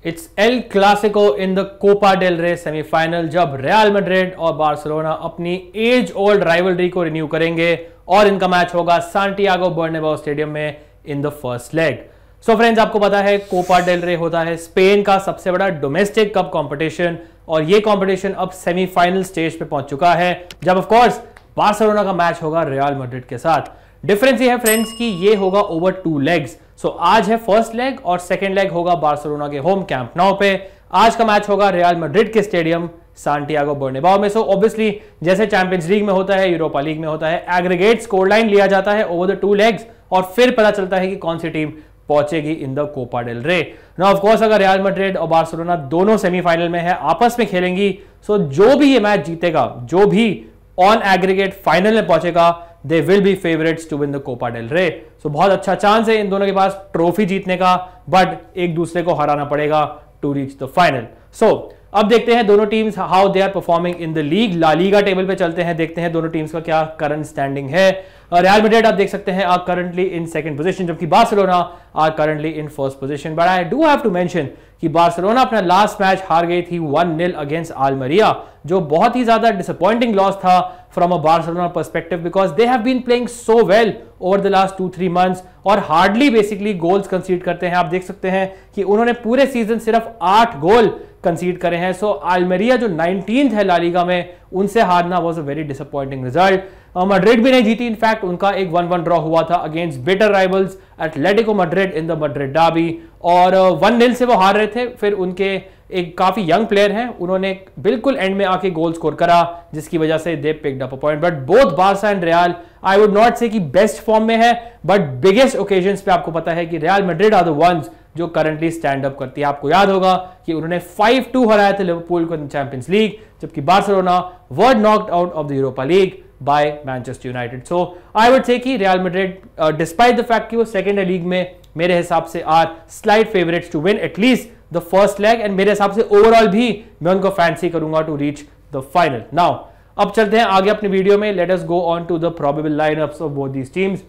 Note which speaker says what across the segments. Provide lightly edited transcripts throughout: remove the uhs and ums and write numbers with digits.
Speaker 1: It's El Clasico in the Copa del Rey semifinal, जब Real Madrid और Barcelona अपनी age old rivalry को renew करेंगे और इनका मैच होगा सांटियागो बर्नाब्यू स्टेडियम में in the first leg. So friends, आपको पता है कोपा डेल रे होता है स्पेन का सबसे बड़ा डोमेस्टिक कप कंपटीशन और ये कंपटीशन अब सेमीफाइनल स्टेज पे पहुंच चुका है, जब ऑफ कोर्स बार्सिलोना का मैच होगा रियल मैड्रिड के साथ। डिफरेंस ये है फ्रेंड्स कि ये होगा ओवर 2 लेग्स। सो आज है फर्स्ट लेग और सेकंड लेग होगा बार्सिलोना के होम कैंप नाउ पे। आज का मैच होगा रियल मैड्रिड के स्टेडियम सांटियागो बर्नाब्यू में। सो ऑब्वियसली जैसे चैंपियंस लीग में होता है, यूरोपा लीग में होता है, एग्रीगेट स्कोर लाइन लिया जाता है ओवर द 2 लेग्स और फिर पता चलता है कि कौन सी टीम पहुंचेगी इन द कोपा डेल रे। नाउ ऑफ कोर्स अगर रियल मैड्रिड और बार्सिलोना दोनों सेमीफाइनल में है, आपस में खेलेंगी, सो जो भी ये मैच जीतेगा, जो भी ऑन एग्रीगेट फाइनल में पहुंचेगा, they will be favourites to win the Copa del Rey. So बहुत अच्छा चांस है इन दोनों के पास ट्रॉफी जीतने का, बट एक दूसरे को हराना पड़ेगा to reach the final. So अब देखते हैं दोनों teams how they are performing in the league. La Liga table पे चलते हैं, देखते हैं दोनों टीम्स का क्या करंट स्टैंडिंग है। रियल मैड्रिड आप देख सकते हैं are currently in second position, जबकि Barcelona are currently in first position. But I do have to mention कि बार्सिलोना अपना लास्ट मैच हार गई थी 1-0 अगेंस्ट अल्मेरिया, जो बहुत ही ज्यादा डिसअपॉइंटिंग लॉस था from a Barcelona perspective, because they have been playing so well over the last 2-3 months और हार्डली बेसिकली गोल्स कंसीड करते हैं। आप देख सकते हैं कि उन्होंने पूरे सीजन सिर्फ 8 गोल कंसीड करे हैं। सो अल्मेरिया जो 19th है ला लीगा में, उनसे हारना was a very disappointing result. Madrid भी नहीं जीती, इनफैक्ट उनका एक 1-1 ड्रॉ हुआ था against bitter rivals Atletico Madrid in the Madrid derby और 1-0 से वो हार रहे थे। फिर उनके एक काफी यंग प्लेयर हैं, उन्होंने बिल्कुल एंड में आके गोल स्कोर करा, जिसकी वजह से they picked up a point. But both Barca and real I would not से कि बेस्ट फॉर्म में है, बट बिगेस्ट ओकेजन्स पे आपको पता है कि Real Madrid are the ones जो करंटली स्टैंड अप करती है। आपको याद होगा कि उन्होंने 5-2 हराया था लिवरपूल को इन चैंपियंस लीग, जबकि Barcelona were knocked out of the Europa League by Manchester United. So I would say कि Real Madrid despite the fact कि वो सेकंड लीग में मेरे हिसाब से are slight favourites to win at least the first leg, and मेरे हिसाब से ओवरऑल भी मैं उनको फैंसी करूंगा to reach the final. Now अब चलते हैं आगे अपनी वीडियो में। Let us go on to the probable lineups of both these teams.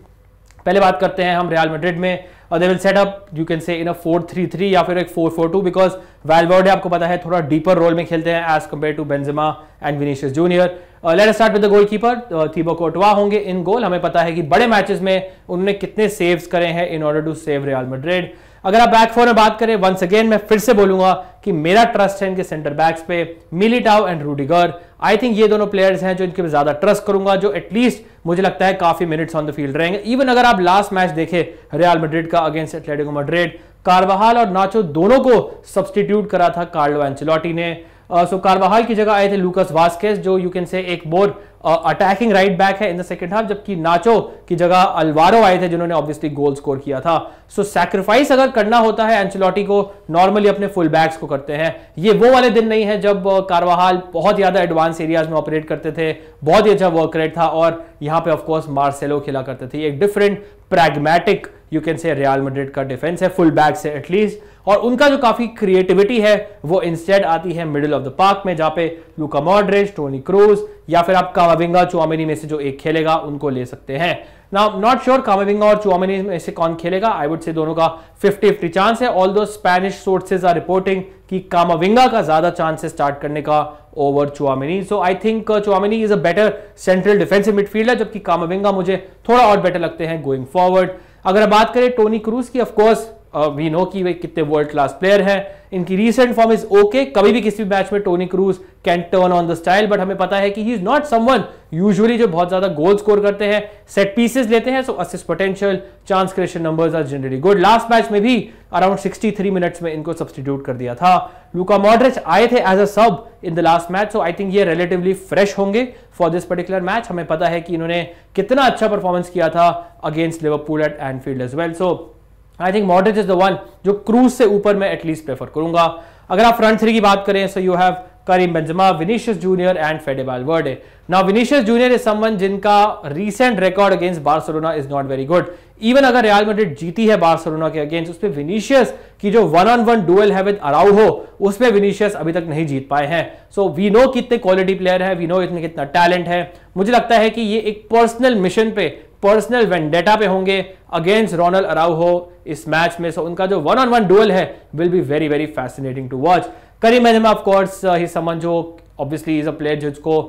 Speaker 1: पहले बात करते हैं हम रियल मैड्रिड में। They will set up you can say in अ 4-3-3 या फिर एक 4-4-2, बिकॉज वैल्वर्डे आपको पता है थोड़ा डीपर रोल में खेलते हैं as compared to Benzema and Vinicius Junior. Let us start with the goalkeeper. Thibaut Courtois होंगे इन गोल। हमें पता है कि बड़े मैचेस में उन्होंने कितने सेव्स करे हैं in order to save Real Madrid. अगर आप बैक फोर में बात करें, वंस अगेन मैं फिर से बोलूंगा कि मेरा ट्रस्ट है इनके सेंटर बैक्स पे, Militão and Rudiger. I think ये दोनों प्लेयर्स हैं जो इनके पे ज्यादा ट्रस्ट करूंगा, जो एटलीस्ट मुझे लगता है काफी मिनट्स ऑन द फील्ड रहेंगे। इवन अगर आप लास्ट मैच देखें रियल मैड्रिड का अगेंस्ट एटलेटिको मैड्रिड, कार्वाहाल और नाचो दोनों को सब्स्टिट्यूट करा था कार्लो एंचेलोटी ने। सो कार्वाहाल की जगह आए थे लूकास वास्केस, जो यू कैन से एक मोर अटैकिंग राइट बैक है इन द सेकंड हाफ, जबकि नाचो की जगह अल्वारो आए थे जिन्होंने ऑब्वियसली गोल स्कोर किया था। सो सैक्रिफाइस अगर करना होता है एंचेलोटी को, नॉर्मली अपने फुल बैक्स को करते हैं। ये वो वाले दिन नहीं है जब कार्वाहाल बहुत ज्यादा एडवांस एरियाज में ऑपरेट करते थे, बहुत ही अच्छा वर्क रेट था और यहाँ पे ऑफकोर्स मार्सेलो खेला करते थे। एक डिफरेंट प्रैग्मेटिक यू कैन से रियल मैड्रिड का डिफेंस है फुल बैक से एटलीस्ट, और उनका जो काफी क्रिएटिविटी है वो इंस्टेड आती है मिडिल ऑफ द पार्क में, जहां पे लूका मॉड्रिच, टोनी क्रूज या फिर आप कामाविंगा, चुआमेनी में से जो एक खेलेगा उनको ले सकते हैं। नाउ नॉट श्योर कामाविंगा और चुआमेनी में से कौन खेलेगा, आई वुड से दोनों का 50-50 चांस है। Although Spanish sources are reporting कि कामाविंगा का ज्यादा चांस है स्टार्ट करने का over Tchouameni. So I think Tchouameni is a better central defensive midfielder, जबकि कामाविंगा मुझे थोड़ा और बेटर लगते हैं गोइंग फॉरवर्ड। अगर बात करें टोनी क्रूज की, ऑफकोर्स वी नो कि वे कितने वर्ल्ड क्लास प्लेयर हैं, इनकी रीसेंट फॉर्म इज ओके, कभी भी किसी भी मैच में Toni Kroos can turn on the style, but हमें पता है कि he is not someone usually जो बहुत ज्यादा गोल स्कोर करते हैं, सेट पीसेस लेते हैं, so assist potential, chance creation numbers are generally good. Last match में भी अराउंड 63 मिनट्स में इनको सब्स्टिट्यूट कर दिया था। लूका मॉड्रिच आए थे एज अ सब इन the last match, so I think ये रिलेटिवली फ्रेश होंगे फॉर दिस पर्टिकुलर मैच। हमें पता है कि इन्होंने कितना अच्छा परफॉर्मेंस किया था against Liverpool at Anfield as well. So I think Modric is the one जो क्रूज से ऊपर मैं एटलीस्ट प्रेफर करूंगा। अगर आप फ्रंट थ्री की बात करें, so you have Karim Benzema, Vinicius Junior and Fede Valverde. Now Vinicius Junior is someone जिनका recent record against Barcelona is not very good. Even अगर रियल मैड्रिड जीती है बार्सिलोना के अगेंस्ट, उसमें विनीशियस की जो 1-on-1 डुएल है with अराउहो, उसमें विनीशियस अभी तक नहीं जीत पाए हैं। सो वी नो कितने क्वालिटी प्लेयर है, वी नो इतने कितना टैलेंट है। मुझे लगता है कि ये एक पर्सनल मिशन पे पर्सनल वेंडेटा पे होंगे अगेंस्ट रोनाल्ड अराउहो इस मैच में। सो उनका जो वन ऑन वन डुअल है will be very very fascinating to watch. Karim Benzema of course he someone जो ऑब्वियसली इज अ प्लेयर जिसको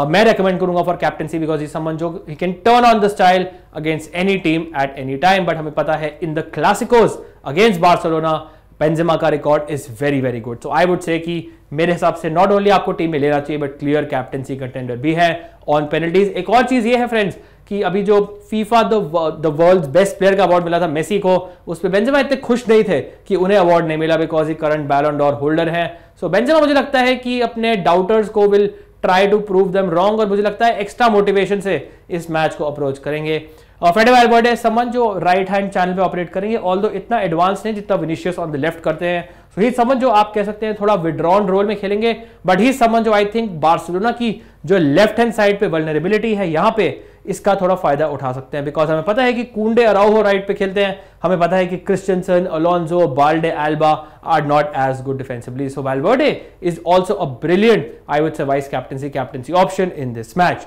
Speaker 1: मैं रेकमेंड करूंगा for captaincy because he someone जो he can turn on the style against any team at any time. But हमें पता है in the classicos against Barcelona Benzema का record is very very good. So I would say कि मेरे हिसाब से not only आपको टीम में लेना चाहिए बट क्लियर कैप्टेंसी कंटेंडर भी है ऑन पेनल्टीज। एक और चीज ये है फ्रेंड्स कि अभी जो FIFA the world best player का अवार्ड मिला था मेसी को, उस पर बेंजेमा इतने खुश नहीं थे कि उन्हें अवार्ड नहीं मिला बिकॉज ही करंट बैलन डॉर होल्डर हैं। सो बेंजेमा मुझे लगता है कि अपने डाउटर्स को will try to prove them wrong और मुझे लगता है एक्स्ट्रा मोटिवेशन से इस मैच को अप्रोच करेंगे। फेडे वैलवर्डे समन जो राइट हैंड चैनल पे ऑपरेट करेंगे, ऑल्दो इतना एडवांस नहीं जितना विनिशियस ऑन द लेफ्ट करते हैं। सो ही समन जो आप कह सकते हैं थोड़ा विड्रॉन रोल में खेलेंगे बट ही समन जो आई थिंक बार्सिलोना की जो लेफ्ट हैंड साइड पे वल्नरेबिलिटी है यहां पे इसका थोड़ा फायदा उठा सकते हैं बिकॉज हमें पता है कि कुंडे अराउहो राइट पे खेलते हैं, हमें पता है कि Christensen, Alonso, Balde, Alba are not as good defensively. So Valverde is also a brilliant I would say vice captaincy option in this match.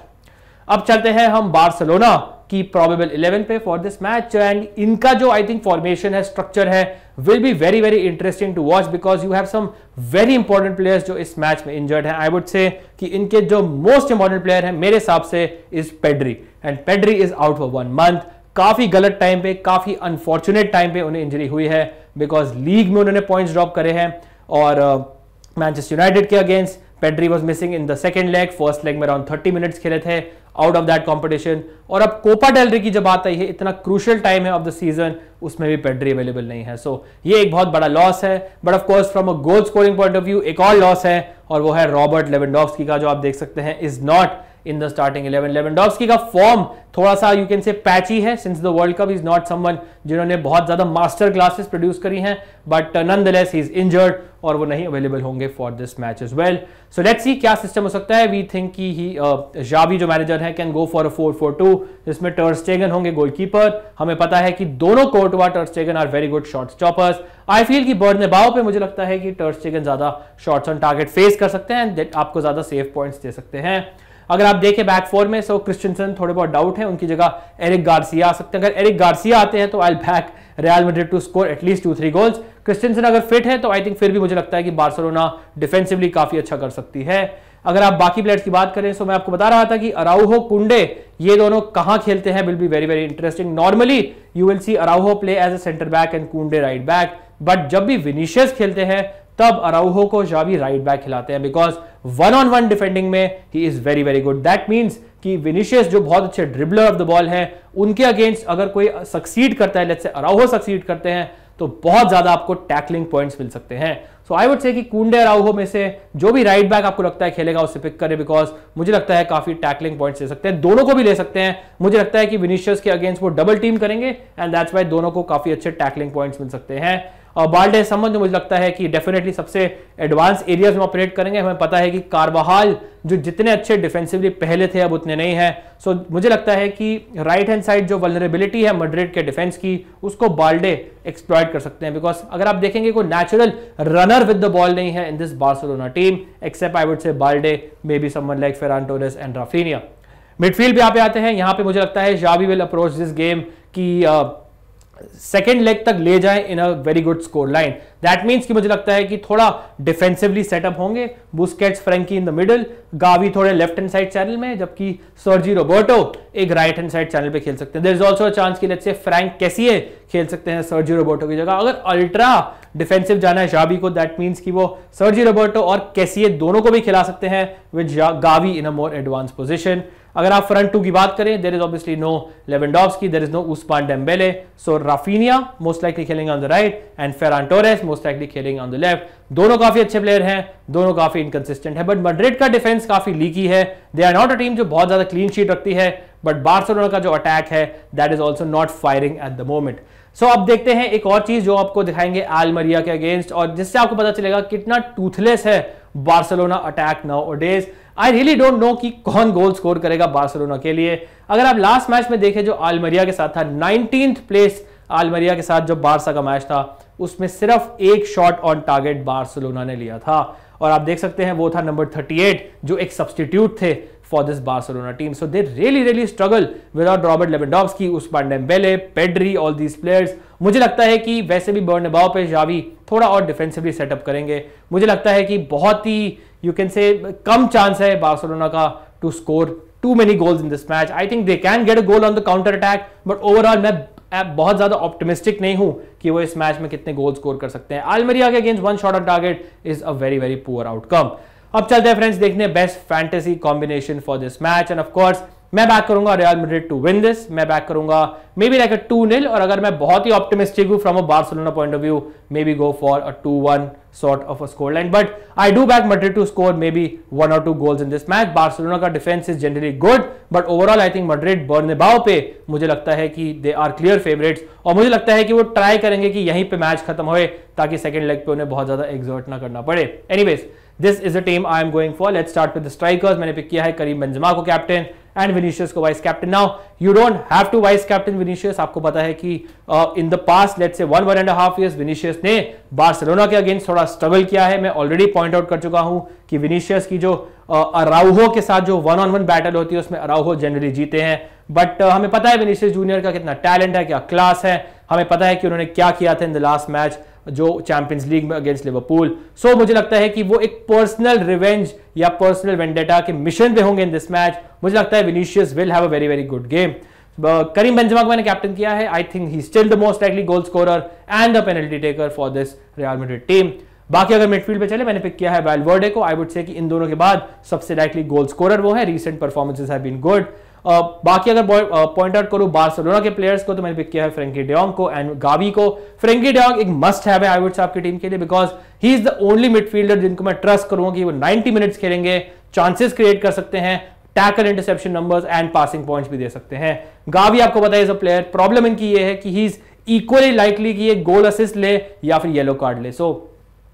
Speaker 1: अब चलते हैं हम बार्सिलोना की प्रोबेबल 11 पे फॉर दिस मैच एंड इनका जो आई थिंक फॉर्मेशन है, structure है, will be very very interesting to watch because you have some very important players जो इस मैच में इंजर्ड हैं। आई वुड से कि इनके जो मोस्ट इंपॉर्टेंट प्लेयर है मेरे हिसाब से is Pedri and Pedri is out for 1 month. काफी गलत टाइम पे, काफी अनफॉर्चुनेट टाइम पे उन्हें इंजरी हुई है बिकॉज लीग में उन्होंने पॉइंट्स ड्रॉप करे हैं और मैनचेस्टर यूनाइटेड के against Pedri was missing in the second leg, first leg में अराउंड 30 मिनट्स खेले थे आउट ऑफ दैट कॉम्पिटिशन। और अब कोपा डेल रे की जब बात आई है, इतना क्रूशियल टाइम है ऑफ द सीजन, उसमें भी पेड्री अवेलेबल नहीं है। सो ये एक बहुत बड़ा लॉस है but of course from a goal scoring point of view एक और लॉस है और वो है रॉबर्ट लेवेंडोव्स्की का, जो आप देख सकते हैं is not in the starting 11। Lewandowski का फॉर्म थोड़ा सा यू कैन से पैची है since the World Cup, is not someone जिन्होंने बहुत ज्यादा मास्टर क्लासेस प्रोड्यूस करी हैं but nonetheless he is injured और वो नहीं अवेलेबल होंगे for this match as well. So let's see क्या सिस्टम हो सकता है। वी थिंक कि ही जावी जो मैनेजर है कैन गो फॉर अ 4-4-2 जिसमें टर स्टेगन होंगे गोलकीपर। हमें पता है कि दोनों Courtois ter Stegen are very good shot stoppers. I feel कि बर्नबाओ पे मुझे लगता है कि टर स्टेगन ज्यादा शॉट्स ऑन टारगेट फेस कर सकते हैं एंड आपको ज्यादा सेफ पॉइंट्स दे सकते हैं। अगर आप देखें बैक फोर में सो क्रिस्टियनसन थोड़े बहुत डाउट है, उनकी जगह एरिक गार्सिया आ सकते हैं। अगर एरिक गार्सिया आते हैं तो I will back Real Madrid to score at least 2-3 goals. Christensen अगर फिट है तो आई थिंक फिर भी मुझे लगता है कि बार्सिलोना डिफेंसिवली काफी अच्छा कर सकती है। अगर आप बाकी प्लेयर्स की बात करें तो मैं आपको बता रहा था कि अराउहो, कुंडे ये दोनों कहां खेलते हैं will be very very interesting. Normally you will see Araujo play as a centre back and Kounde right back, but जब भी विनिशियस खेलते हैं तब अराउहो को जावी राइट बैक खिलाते हैं बिकॉज 1-on-1 डिफेंडिंग में he is very very good. That means कि विनिशियस जो बहुत अच्छे ड्रिबलर ऑफ द बॉल है उनके अगेंस्ट अगर कोई सक्सीड करता है, लेट्स से अराउहो सक्सीड करते हैं तो बहुत ज्यादा आपको टैकलिंग पॉइंट्स मिल सकते हैं। सो आई वुड से कि कुंडे अराउहो में से जो भी राइट बैक आपको लगता है खेलेगा उससे पिक करें बिकॉज मुझे लगता है काफी टैकलिंग पॉइंट्स ले सकते हैं, दोनों को भी ले सकते हैं। मुझे लगता है कि विनिशियस के अगेंस्ट वो डबल टीम करेंगे एंड दैट्स व्हाई दोनों को काफी अच्छे टैकलिंग पॉइंट्स मिल सकते हैं। और बाल्डे संबंध मुझे लगता है कि डेफिनेटली सबसे एडवांस एरियाज में ऑपरेट करेंगे। हमें पता है कि कारवाहाल जो जितने अच्छे डिफेंसिवली पहले थे अब उतने नहीं है। सो मुझे लगता है कि राइट हैंड साइड जो वल्नरेबिलिटी है मैड्रिड के डिफेंस की उसको बाल्डे एक्सप्लॉइट कर सकते हैं बिकॉज अगर आप देखेंगे कोई natural runner with the ball नहीं है in this Barcelona team except I would say Balde, maybe someone like Ferran Torres and Raphinha. Midfield पे यहाँ पे आते हैं, यहाँ पे मुझे लगता है Xavi will approach this game की सेकेंड लेग तक ले जाएं in a very good score line. That means कि मुझे लगता है कि थोड़ा डिफेंसिवली सेटअप होंगे, Busquets, Frenkie in the middle, Gavi थोड़े लेफ्ट हैंड साइड चैनल में, जबकि सर्जी रोबर्टो एक राइट हैंड साइड चैनल पे खेल सकते हैं। There is also a chance कि लेट्स से फ्रैंक कैसिए खेल सकते हैं सर्जी रोबर्टो की जगह। अगर अल्ट्रा डिफेंसिव जाना है जावी को, दैट मीन्स कि वो सर्जी रोबर्टो और कैसिए दोनों को भी खिला सकते हैं with Gavi in a more advance position. अगर आप फ्रंट टू की बात करें, there is obviously no Lewandowski, there is no Ousmane Dembele, so Raphinha most likely खेलेंगे on the right and Ferran Torres most likely खेलेंगे on the left. दोनों काफी अच्छे प्लेयर हैं, दोनों काफी इनकंसिस्टेंट है, बट मैड्रिड का डिफेंस काफी लीकी है। They are not a team जो बहुत ज्यादा क्लीन शीट रखती है, बट बार्सिलोना का जो अटैक है that is also not firing at the moment. So अब देखते हैं एक और चीज जो आपको दिखाएंगे अल्मेरिया के अगेंस्ट, और जिससे आपको पता चलेगा कितना टूथलेस है Barcelona attack nowadays. I really don't know कि कौन गोल स्कोर करेगा बार्सिलोना के लिए। अगर आप लास्ट मैच में देखें जो अल्मेरिया के साथ था, 19th प्लेस अल्मेरिया के साथ जो बारसा का मैच था, उसमें सिर्फ एक शॉट ऑन टारगेट बार्सिलोना ने लिया था। और आप देख सकते हैं वो था नंबर 38 जो एक सब्स्टिट्यूट थे for this Barcelona team. So they really struggle without Robert Lewandowski, Ousmane Dembele, Pedri, all these players. मुझे लगता है कि वैसे भी बर्नाबाउ पे जावी थोड़ा और डिफेंसिवली सेटअप करेंगे. मुझे लगता है कि बहुत ही यू कैन से कम चांस है बार्सिलोना का to score too many goals in this match. I think they can get a goal on the counter attack, but overall मैं बहुत ज्यादा ऑप्टिमिस्टिक नहीं हूं कि वो इस मैच में कितने गोल स्कोर कर सकते हैं. अल्मेरिया के against 1 shot on target is a very poor outcome. अब चलते हैं फ्रेंड्स देखने best fantasy combination for this match. And of course मैं बैक करूंगा Real Madrid to win this. मैं बैक करूंगा मे बी लाइक अ 2-0, और अगर मैं बहुत ही ऑप्टिमिस्टिक हूं from a Barcelona point of view, may be go for a 2-1 sort of a scoreline. But I do back Madrid to score maybe 1 or 2 goals in this match. Barcelona का defense is generally good, but overall I think Madrid बर्नाबाउ पे मुझे लगता है कि they are clear favorites, और मुझे लगता है कि वो ट्राई करेंगे कि यहीं पे मैच खत्म होए ताकि सेकंड लेग पे उन्हें बहुत ज्यादा एक्सर्ट ना करना पड़े. Anyways this is a team I am going for. Let's start with the strikers. मैंने पिक किया है करीम बेंजेमा को कैप्टन एंड विनीशियस को vice captain. Now you don't have to vice captain Vinicius. आपको पता है कि in the past let's say 1.5 years Vinicius ने बार्सिलोना के अगेंस्ट थोड़ा स्ट्रगल किया है. मैं ऑलरेडी पॉइंट आउट कर चुका हूं कि विनीशियस की जो अराउहो के साथ जो 1-on-1 बैटल होती है उसमें अराउहो जनरली जीते हैं. बट हमें पता है विनीशियस जूनियर का कितना टैलेंट है, क्या क्लास है. हमें पता है कि उन्होंने क्या किया था इन द लास्ट मैच जो चैंपियंस लीग में अगेंस्ट लिवरपूल. सो मुझे लगता है कि वो एक पर्सनल रिवेंज या पर्सनल वेंडेटा के मिशन पे होंगे इन दिस मैच. मुझे लगता है Vinicius will have a very good game. Karim Benzema को मैंने कैप्टन किया है. I think he still the most likely goal scorer and the penalty taker for this Real Madrid team. बाकी अगर midfield पे चले मैंने पिक किया है वैल्वर्डे को. आई वुड से कि इन दोनों के बाद सबसे लाइकली गोल स्कोरर वो है. Recent performances have been good. बाकी अगर पॉइंट आउट करूं बार्सिलोना के प्लेयर्स को तो मैंने पिक किया है फ्रेंकी डियोंग को एंड गावी को. फ्रेंकी डियोंग एक मस्ट हैव है आई वुड से आपकी टीम के लिए, because he is the only midfielder जिनको मैं ट्रस्ट करूंगा कि वो 90 मिनट्स खेलेंगे, चांसेस क्रिएट कर सकते हैं, tackle interception numbers and passing points भी दे सकते हैं. गावी आपको पता है इज अ प्लेयर. प्रॉब्लम इनकी ये है कि ही इज इक्वली लाइकली कि ये गोल असिस्ट ले या फिर येलो कार्ड ले. सो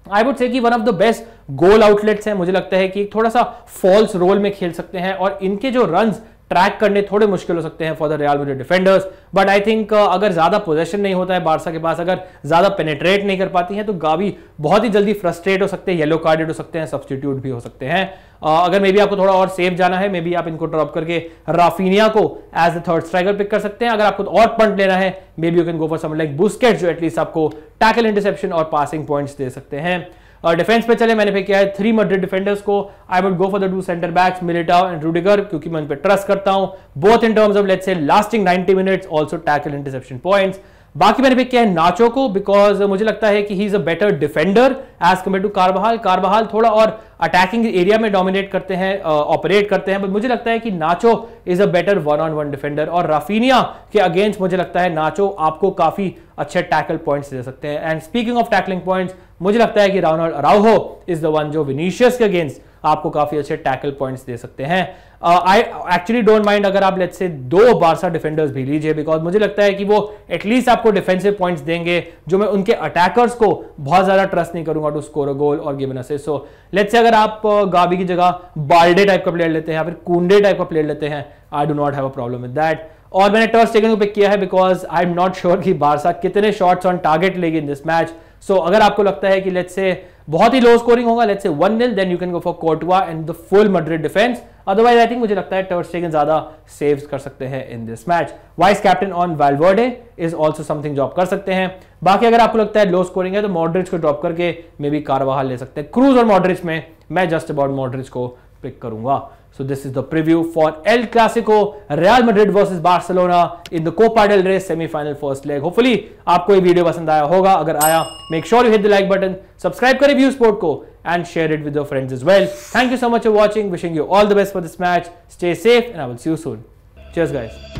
Speaker 1: आई वुड से कि one of the best goal outlets हैं. मुझे लगता है कि थोड़ा सा फॉल्स रोल में खेल सकते हैं और इनके जो रन्स ट्रैक करने थोड़े मुश्किल हो सकते हैं for the real Madrid defenders. But I think अगर ज्यादा पोजेशन नहीं होता है बारसा के पास, अगर ज्यादा पेनिट्रेट नहीं कर पाती है तो गावी बहुत ही जल्दी फ्रस्ट्रेट हो सकते हैं, येलो कार्डेड हो सकते हैं, सब्स्टिट्यूट भी हो सकते हैं. अगर मे बी आपको थोड़ा और सेफ जाना है मे बी आप इनको ड्रॉप करके राफिनिया को as the third striker pick कर सकते हैं. अगर आपको और पंट लेना है maybe you can go for someone like Busquets जो एटलीस्ट आपको टैकल इंटरसेप्शन और पासिंग पॉइंट्स दे सकते हैं. और डिफेंस पे चले मैंने पे किया है 3 मैड्रिड डिफेंडर्स को. I would go for the 2 centre backs Militao and Rudiger, क्योंकि मैं उन पे ट्रस्ट करता हूं both in terms of let's say lasting 90 minutes, also tackle interception points. बाकी मैंने पिक किया है नाचो को बिकॉज मुझे लगता है कि he is a better defender as compared to Carvajal. Carvajal थोड़ा और अटैकिंग एरिया में डोमिनेट करते हैं, ऑपरेट करते हैं, बट मुझे लगता है कि Nacho is a better 1-on-1 defender. और राफिनिया के अगेंस्ट मुझे लगता है नाचो आपको काफी अच्छे टैकल पॉइंट्स दे सकते हैं. And speaking of tackling points मुझे लगता है कि रोनाल्ड अराउहो इज द वन जो विनीशियस के अगेंस्ट आपको काफी अच्छे टैकल पॉइंट्स दे सकते हैं. आई एक्चुअली डोंट माइंड अगर आप लेट्स से 2 बारसा डिफेंडर्स भी लीजिए बिकॉज मुझे लगता है कि वो एटलीस्ट आपको डिफेंसिव पॉइंट्स देंगे जो मैं उनके अटैकर्स को बहुत ज्यादा ट्रस्ट नहीं करूंगा टू स्कोर अ गोल और give an assist. So let's say अगर आप गावी की जगह बाल्डे टाइप का प्लेयर लेते हैं या फिर कुंडे टाइप का प्लेयर लेते हैं, I do not have a problem with that. और मैंने टर्स टेकन को पिक किया है because I am not sure कि बारसा कितने शॉट्स ऑन टारगेट लेगी इन दिस मैच. सो अगर आपको लगता है कि लेट्स से बहुत ही लो स्कोरिंग होगा, let's say 1-0, then you can go for Courtois and the full Madrid defence. Otherwise I think मुझे लगता है टर स्टेगन ज्यादा सेव्स कर सकते हैं in this match. Vice captain on Valverde is also something जो आप कर सकते हैं. बाकी अगर आपको लगता है लो स्कोरिंग है तो मॉड्रिच को ड्रॉप करके मे बी कार्वाहाल ले सकते हैं. क्रूज और मॉड्रिच में मैं जस्ट अबाउट मॉड्रिच को पिक करूंगा. So this is the preview for El Clasico, Real Madrid versus Barcelona in the Copa del Rey semi-final first leg. Hopefully आपको ये वीडियो पसंद आया होगा. अगर आया make sure you hit the like button, subscribe करें view sport को and share it with your friends as well. Thank you so much for watching. Wishing you all the best for this match. Stay safe and I will see you soon. Cheers guys.